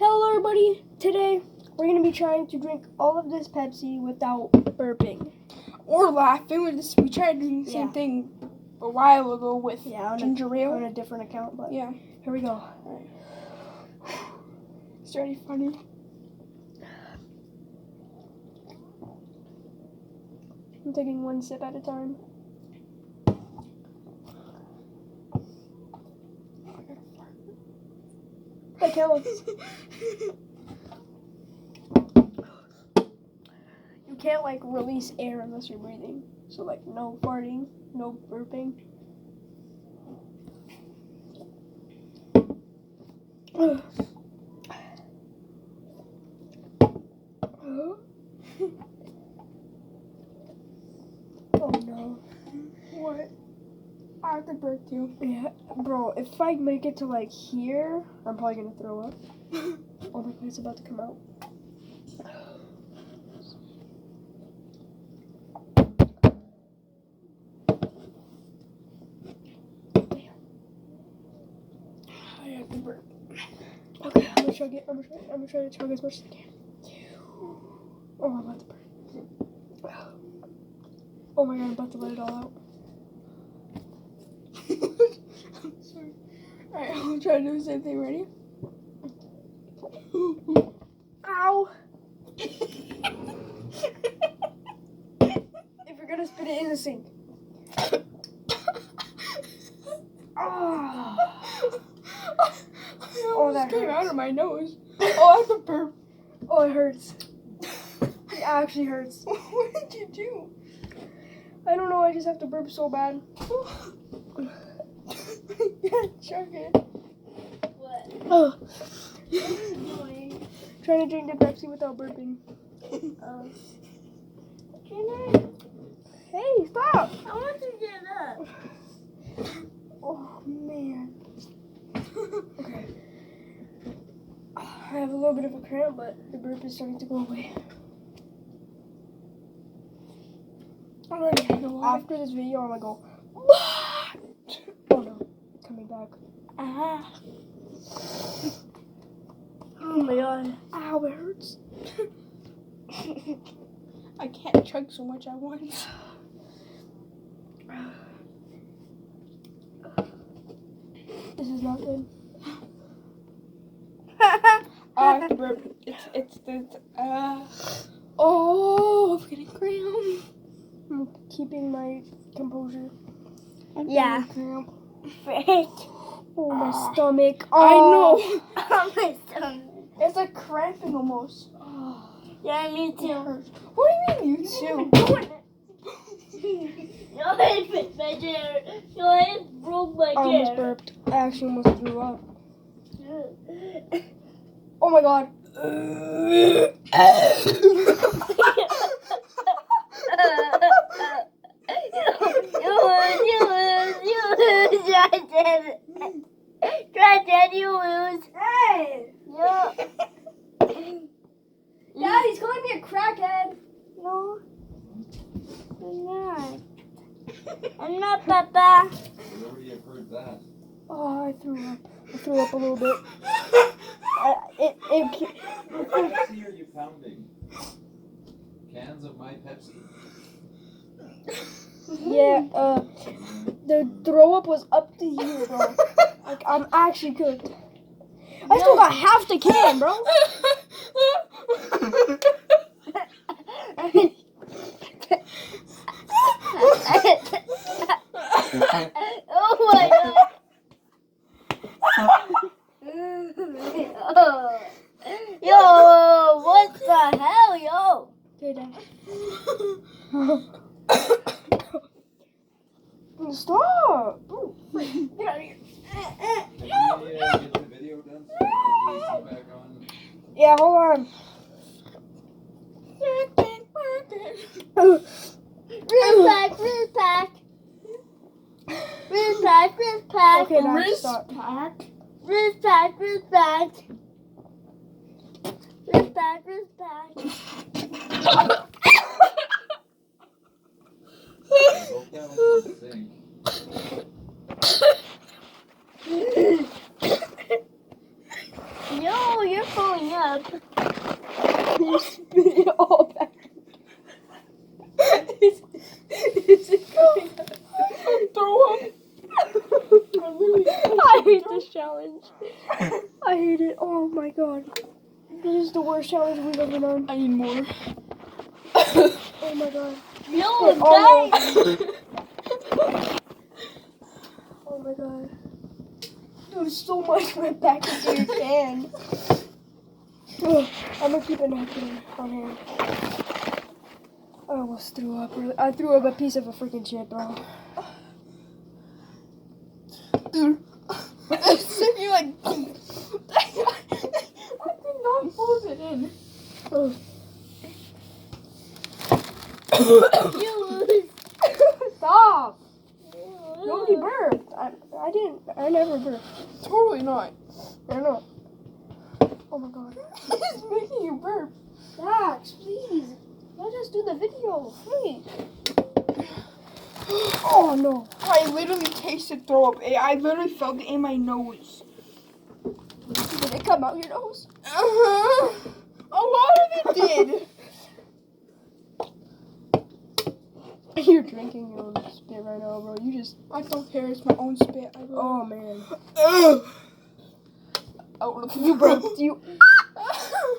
Hello everybody, today we're going to be trying to drink all of this Pepsi without burping. Or laughing. We tried doing the same thing a while ago with ginger ale. On a different account, but yeah. Here we go. Alright. Is there any funny? I'm taking one sip at a time. That counts. You can't like release air unless you're breathing. So like no farting, no burping. Oh no. What? I have to burp too. Yeah, bro, if I make it to like here, I'm probably gonna throw up. Oh my god, it's about to come out. I have to burp. Okay, I'm gonna chug it. I'm gonna try to chug as much as I can. Oh, I'm about to burp. Oh my god, I'm about to let it all out. I'm sorry. Alright, I'll try to do the same thing. Ready? Ow! If you're gonna spit it in the sink. Oh, that came out of my nose. Oh, I have to burp. Oh, it hurts. It actually hurts. What did you do? I don't know, I just have to burp so bad. Yeah, chug it. What? Oh. Annoying. Trying to drink the Pepsi without burping. Can I? Hey, stop! I want to get up. Oh, man. Okay. I have a little bit of a cramp, but the burp is starting to go away. Alright, After this video, I'm gonna go. Oh no, coming back. Oh my god. Ow, it hurts. I can't chug so much at once. This is not good. I have to burp. Oh, I'm getting cramp. I'm keeping my composure. Yeah. Cramp. Frick. Oh, my stomach. I know. Oh my stomach. It's like cramping almost. Yeah, me too. What do you mean, you too? Your head fit my chair. Your head broke my I almost chair. burped. I actually almost threw up. Oh my god. You lose. Hey! Daddy's calling me a crackhead. No, I'm not. I'm not, Papa. We already have heard that. Oh, I threw up. I threw up a little bit. What Pepsi are you pounding? Cans of my Pepsi? Yeah, the throw up was up to here, bro. Like, I'm actually cooked. I still got half the can, bro. Oh my god. Yo, what the hell, yo? Okay, Dad. Stop! Ooh, get out of here. Can you get the video done so we can back on? Yeah, hold on. Wrist pack. Wrist pack. Okay, now Wrist stop. pack. Wrist pack. Wrist pack. Go down to the sink. Yo, you're you're throwing up. You spit it all back. Is it coming out? Throw up. I hate this challenge. I hate it. Oh my god. This is the worst challenge we've ever done. I need more. Oh my god. No, Oh. guys. Oh my god. Dude, so much went back into your can. Ugh, I'm gonna keep a napkin on hand. I almost threw up. I threw up a piece of a freaking chip, bro. Dude. You're like. I did not close it in. Ugh. You lose. Stop! Nobody burped. I didn't. I never burped. Totally not. I don't know. Oh my god. It's making you burp. Dax, please. Let us do the video. Please. Oh no. I literally tasted throw up. I literally felt it in my nose. Did it come out your nose? Uh-huh. A lot of it did. You're drinking your own spit right now, bro. You just. I don't care. It's my own spit. I will. Oh man. I want to You burped.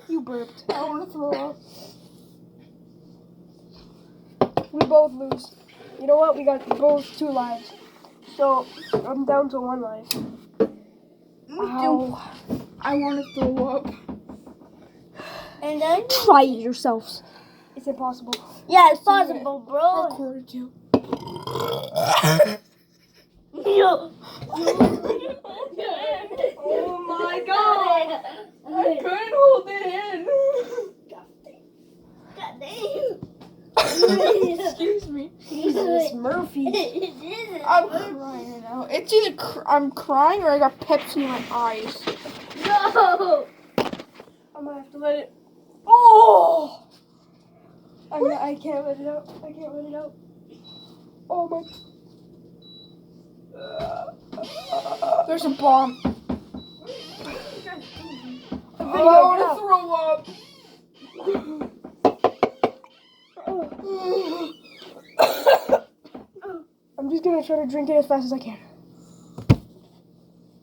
You burped. I want to throw up. We both lose. You know what? We got both 2 lives. So I'm down to 1 life. Ow. I want to throw up. And then? Try it yourselves. It's impossible. Yeah, it's possible, bro. Recorded you. No. Oh my god. I couldn't hold it in. God damn. Excuse me. Jesus, Murphy. I'm crying right now. It's either I'm crying or I got Pepsi in my eyes. No. I'm gonna have to let it. Oh! I can't let it out. I can't let it out. Oh my. There's a bomb. A I video want to now. throw up. I'm just gonna try to drink it as fast as I can.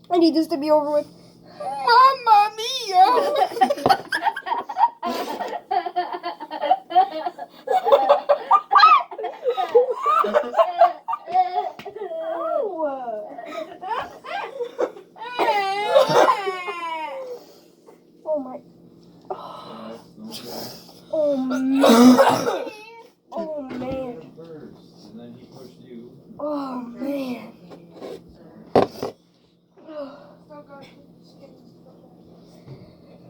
I need this to be over with. Mamma mia! Oh my. That's Oh man. Oh man. first, and then he pushed you. Oh man.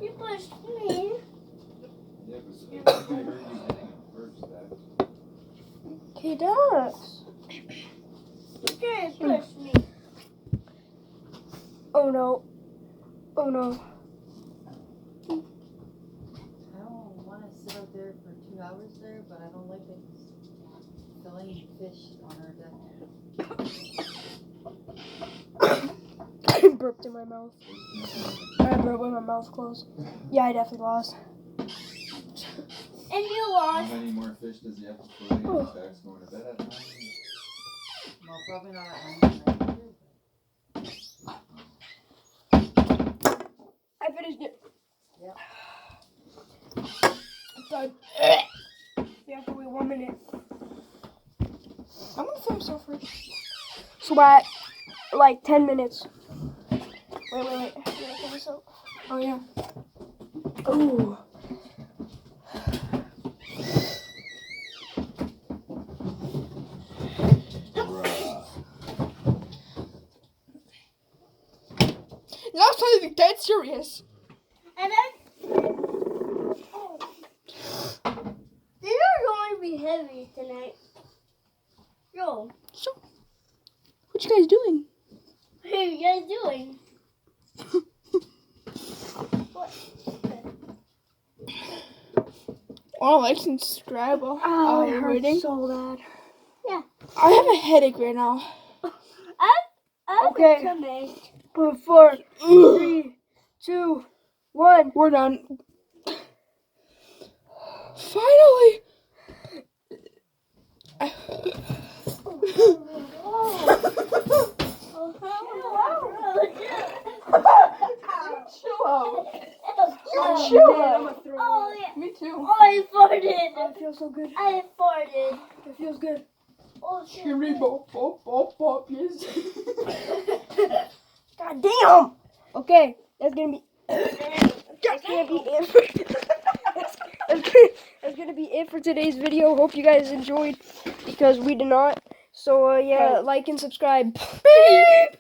You pushed me. Yeah, but I heard you hitting him first, that. He does. You can't push me. Oh no. Oh no. I don't want to sit out there for 2 hours there, but I don't like it filling fish on our deck. I burped in my mouth. I burped with my mouth closed. Yeah, I definitely lost. And you How lost. many more fish does he have to throw in? His back's going to bed at night. Well, probably not at 9 either. I finished it. Yep. Done. We have to wait 1 minute. I'm gonna throw myself first. So we're at like 10 minutes. Wait. You gotta pull this out. Oh yeah. Ooh. Now I'm trying to be dead serious. And then. These are going to be heavy tonight. Yo, So, what you guys doing? what are you guys doing? What? Oh, like and subscribe. Oh, it Waiting. hurts so bad. I have a headache right now. I'm Okay. coming. 4, 3, 2, 1. We're done. Finally! Chill out. Chill out. Oh, yeah. Me too. Oh, I farted. It feels so good. I farted. It feels good. Oh, shit. Shimmy bop bop bop bop, yes. God damn. Okay, that's gonna be. That's gonna be it. That's gonna be it for today's video. Hope you guys enjoyed, because we did not. So yeah, like and subscribe. Beep.